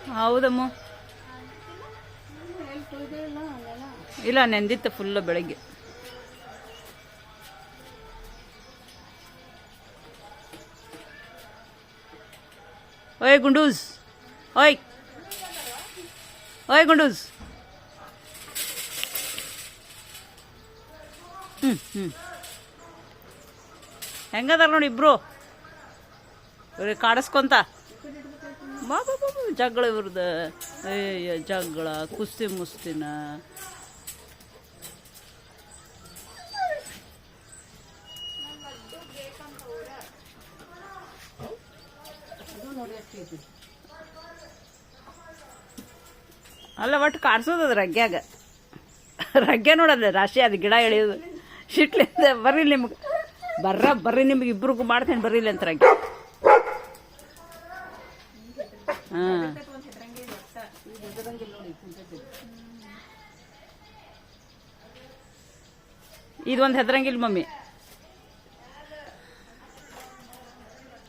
ಹೌದಮ್ಮ. ಇಲ್ಲ ನೆಂದಿತ್ತು ಫುಲ್ಲು ಬೆಳಗ್ಗೆ. ಓಯ್ ಗುಂಡೂಸ್, ಓಯ್ ಓಯ್ ಗುಂಡೂಸ್. ಹೆಂಗದಾರ ನೋಡಿ ಇಬ್ರು ಇವ್ರಿಗೆ ಕಾಡಿಸ್ಕೊಂತ. ಬಾಬಾ ಜಗಳ ಇವ್ರದ್ದು. ಅಯ್ಯ ಜಗಳ ಕುಸ್ತಿ ಮುಸ್ತಿನ. ಅಲ್ಲ ಒಟ್ಟು ಕಾಡ್ಸೋದದು ರಗ್ಗ್ಯಾಗ. ರಗ್ಗೆ ನೋಡೋದು ರಾಶಿ ಅದು ಗಿಡ ಎಳೆಯೋದು ಶಿಟ್ಲಿಂದ. ಬರ್ರಿ ನಿಮ್ಗೆ ಬರ್ರಿ ನಿಮ್ಗೆ ಇಬ್ರಿಗೂ ಮಾಡ್ತೇನೆ ಬರ್ರಿಲ್ಲ ಅಂತ ರಗ್ಗೆ. ಹಾಂ ಇದೊಂದು ಹೆದ್ರಂಗಿಲ್ಲ ಮಮ್ಮಿ.